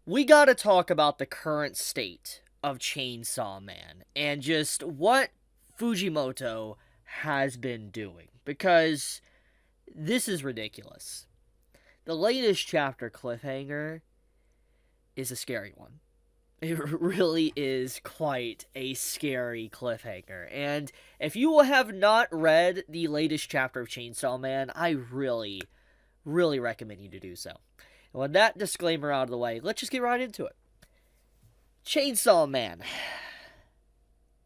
we gotta talk about the current state of Chainsaw Man and just what Fujimoto has been doing, because this is ridiculous. The latest chapter cliffhanger is a scary one. It really is quite a scary cliffhanger. And if you have not read the latest chapter of Chainsaw Man, I really, really recommend you to do so. And with that disclaimer out of the way, let's just get right into it. Chainsaw Man.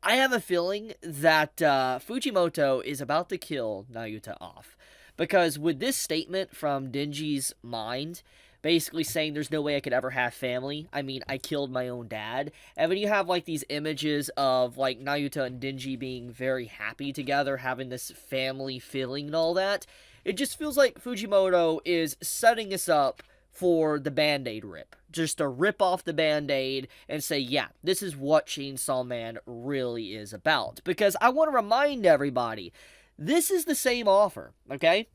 I have a feeling that Fujimoto is about to kill Nayuta off. Because with this statement from Denji's mind, basically saying there's no way I could ever have family, I mean, I killed my own dad. And when you have, like, these images of, like, Nayuta and Denji being very happy together, having this family feeling and all that, it just feels like Fujimoto is setting us up for the Band-Aid rip. Just to rip off the Band-Aid and say, yeah, this is what Chainsaw Man really is about. Because I want to remind everybody, this is the same author, okay,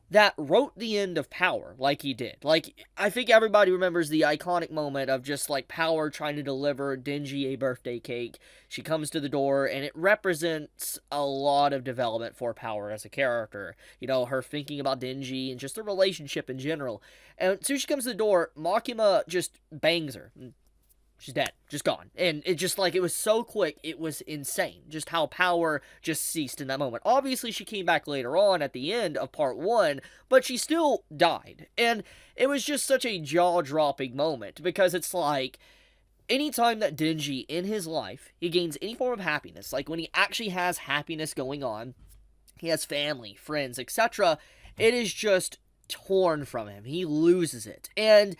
that wrote the end of Power like he did. Like, I think everybody remembers the iconic moment of just, like, Power trying to deliver Denji a birthday cake. She comes to the door, and it represents a lot of development for Power as a character. You know, her thinking about Denji and just the relationship in general. And as soon as she comes to the door, Makima just bangs her. She's dead. Just gone. And it just, like, it was so quick, it was insane. Just how Power just ceased in that moment. Obviously, she came back later on at the end of part 1, but she still died. And it was just such a jaw-dropping moment, because it's like, anytime that Denji, in his life, he gains any form of happiness, like when he actually has happiness going on, he has family, friends, etc., it is just torn from him. He loses it. And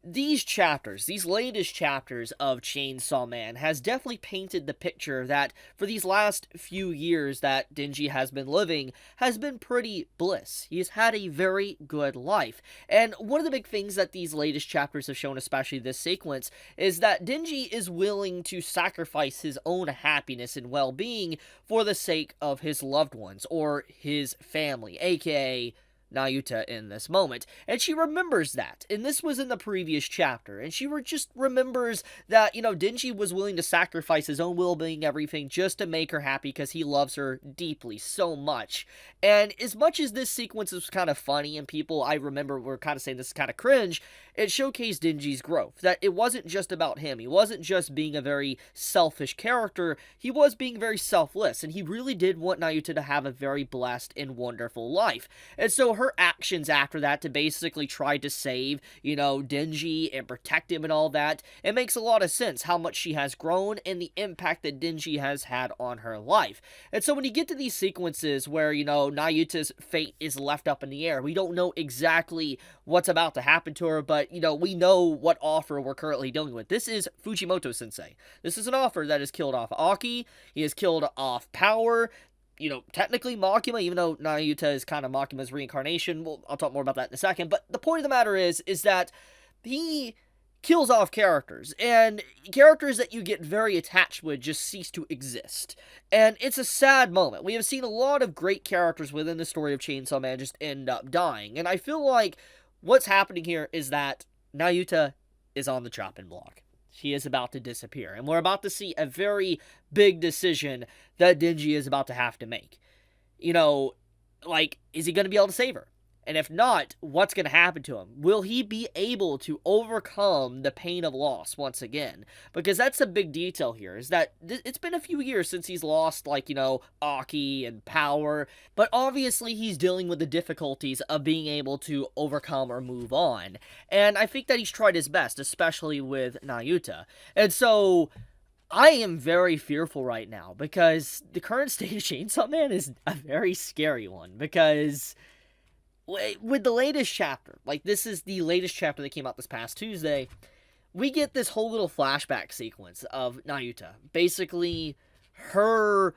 these chapters, these latest chapters of Chainsaw Man, has definitely painted the picture that for these last few years that Denji has been living has been pretty bliss. He's had a very good life. And one of the big things that these latest chapters have shown, especially this sequence, is that Denji is willing to sacrifice his own happiness and well-being for the sake of his loved ones, or his family, aka Nayuta in this moment. And she remembers that. And this was in the previous chapter. And she just remembers that, you know, Denji was willing to sacrifice his own well-being, everything, just to make her happy because he loves her deeply, so much. And as much as this sequence was kind of funny and people, I remember, were kind of saying this is kind of cringe, it showcased Denji's growth. That it wasn't just about him. He wasn't just being a very selfish character. He was being very selfless. And he really did want Nayuta to have a very blessed and wonderful life. And so her actions after that to basically try to save, you know, Denji and protect him and all that, it makes a lot of sense how much she has grown and the impact that Denji has had on her life. And so when you get to these sequences where, you know, Nayuta's fate is left up in the air, we don't know exactly what's about to happen to her, but, you know, we know what offer we're currently dealing with. This is Fujimoto-sensei. This is an offer that has killed off Aki, he has killed off Power, you know, technically Makima, even though Nayuta is kind of Makima's reincarnation. Well, I'll talk more about that in a second. But the point of the matter is that he kills off characters, and characters that you get very attached with just cease to exist. And it's a sad moment. We have seen a lot of great characters within the story of Chainsaw Man just end up dying. And I feel like what's happening here is that Nayuta is on the chopping block. She is about to disappear. And we're about to see a very big decision that Denji is about to have to make. You know, like, is he going to be able to save her? And if not, what's going to happen to him? Will he be able to overcome the pain of loss once again? Because that's a big detail here, is that it's been a few years since he's lost, like, you know, Aki and Power. But obviously he's dealing with the difficulties of being able to overcome or move on. And I think that he's tried his best, especially with Nayuta. And so I am very fearful right now, because the current state of Chainsaw Man is a very scary one. Because with the latest chapter, like, this is the latest chapter that came out this past Tuesday, we get this whole little flashback sequence of Nayuta. Basically, her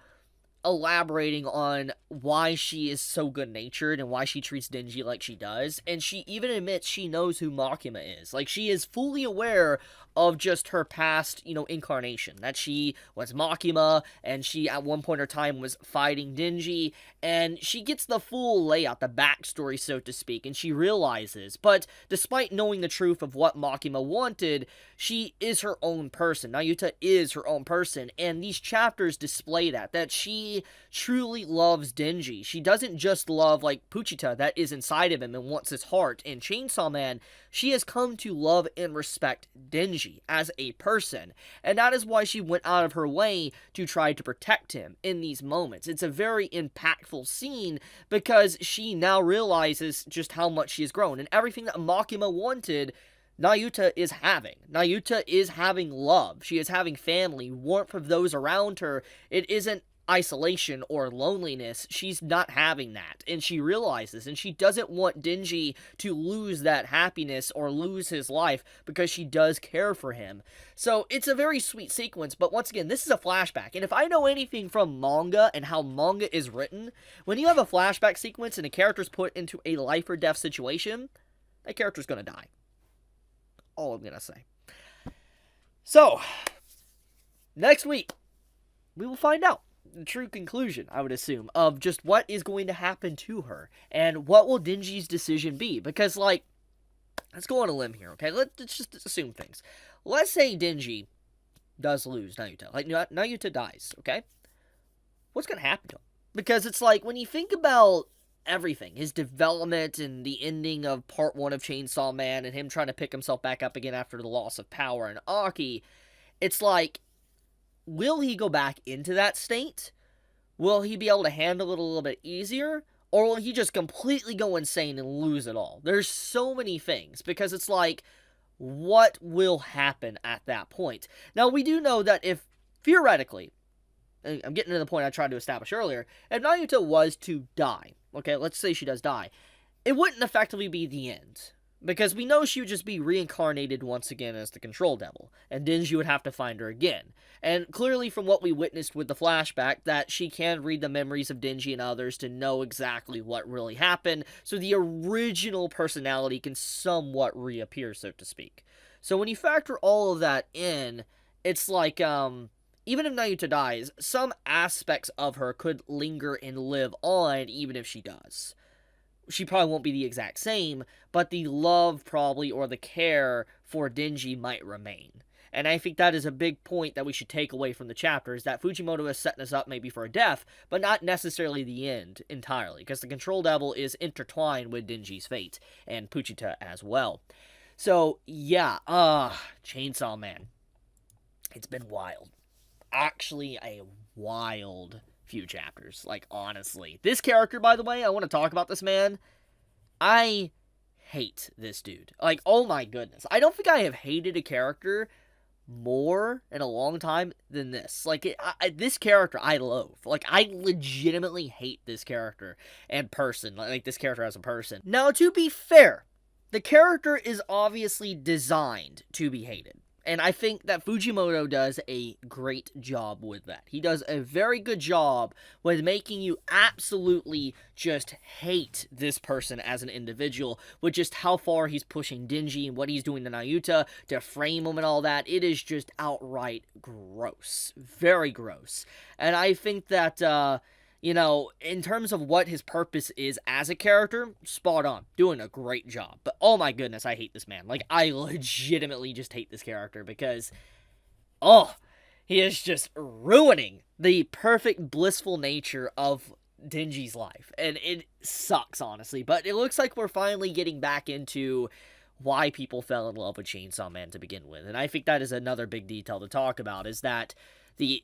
elaborating on why she is so good-natured and why she treats Denji like she does, and she even admits she knows who Makima is. Like, she is fully aware of just her past, incarnation, that she was Makima, and she, at one point in her time, was fighting Denji, and she gets the full layout, the backstory, so to speak, and she realizes, but despite knowing the truth of what Makima wanted, she is her own person. Nayuta is her own person, and these chapters display that she truly loves Denji. She doesn't just love, like, Puchita that is inside of him and wants his heart. In Chainsaw Man, she has come to love and respect Denji as a person, and that is why she went out of her way to try to protect him in these moments. It's a very impactful scene because she now realizes just how much she has grown, and everything that Makima wanted, Nayuta is having. Nayuta is having love. She is having family, warmth of those around her. It isn't isolation or loneliness. She's not having that, and she realizes, and she doesn't want Denji to lose that happiness or lose his life because she does care for him. So it's a very sweet sequence, but once again, this is a flashback, and if I know anything from manga and how manga is written, when you have a flashback sequence and a character's put into a life or death situation, that character's gonna die. All I'm gonna say. So, next week, we will find out the true conclusion, I would assume, of just what is going to happen to her, and what will Denji's decision be, because, like, let's go on a limb here, okay? Let's just assume things. Let's say Denji does lose Nayuta, like, Nayuta dies, okay? What's gonna happen to him? Because it's like, when you think about everything, his development and the ending of part 1 of Chainsaw Man and him trying to pick himself back up again after the loss of power and Aki, it's like, will he go back into that state? Will he be able to handle it a little bit easier? Or will he just completely go insane and lose it all? There's so many things, because it's like, what will happen at that point? Now, we do know that if, theoretically, I'm getting to the point I tried to establish earlier, if Nayuta was to die, okay, let's say she does die, it wouldn't effectively be the end, because we know she would just be reincarnated once again as the Control Devil, and Denji would have to find her again. And clearly from what we witnessed with the flashback, that she can read the memories of Denji and others to know exactly what really happened, so the original personality can somewhat reappear, so to speak. So when you factor all of that in, it's like, even if Nayuta dies, some aspects of her could linger and live on even if she does. She probably won't be the exact same, but the love probably, or the care for Denji might remain. And I think that is a big point that we should take away from the chapter, is that Fujimoto is setting us up maybe for a death, but not necessarily the end entirely, because the Control Devil is intertwined with Denji's fate, and Puchita as well. So, yeah, Chainsaw Man. It's been wild. Actually, a wild few chapters, like, honestly. This character, by the way, I want to talk about this man. I hate this dude. Like, oh my goodness. I don't think I have hated a character more in a long time than this. Like, this character I loathe. Like, I legitimately hate this character and person. Like, this character as a person. Now, to be fair, the character is obviously designed to be hated. And I think that Fujimoto does a great job with that. He does a very good job with making you absolutely just hate this person as an individual, with just how far he's pushing Denji and what he's doing to Nayuta to frame him and all that. It is just outright gross. Very gross. And I think that, in terms of what his purpose is as a character, spot on. Doing a great job. But oh my goodness, I hate this man. Like, I legitimately just hate this character because, he is just ruining the perfect, blissful nature of Denji's life. And it sucks, honestly. But it looks like we're finally getting back into why people fell in love with Chainsaw Man to begin with. And I think that is another big detail to talk about, is that the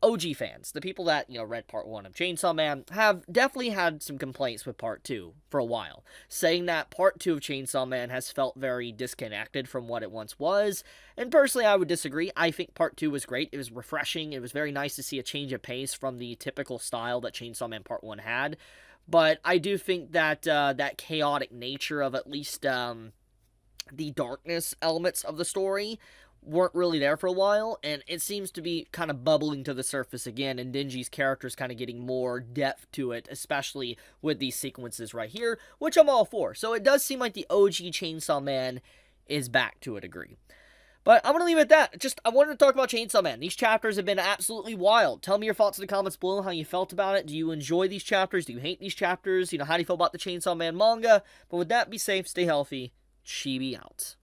OG fans, the people that, read part 1 of Chainsaw Man, have definitely had some complaints with part 2 for a while, saying that part 2 of Chainsaw Man has felt very disconnected from what it once was, and personally I would disagree. I think part 2 was great. It was refreshing. It was very nice to see a change of pace from the typical style that Chainsaw Man part 1 had, but I do think that that chaotic nature of at least the darkness elements of the story weren't really there for a while, and it seems to be kind of bubbling to the surface again, and Denji's character is kind of getting more depth to it, especially with these sequences right here, which I'm all for. So it does seem like the OG Chainsaw Man is back to a degree. But I'm going to leave it at that. I wanted to talk about Chainsaw Man. These chapters have been absolutely wild. Tell me your thoughts in the comments below, how you felt about it. Do you enjoy these chapters? Do you hate these chapters? How do you feel about the Chainsaw Man manga? But with that, be safe, stay healthy. Chibi out.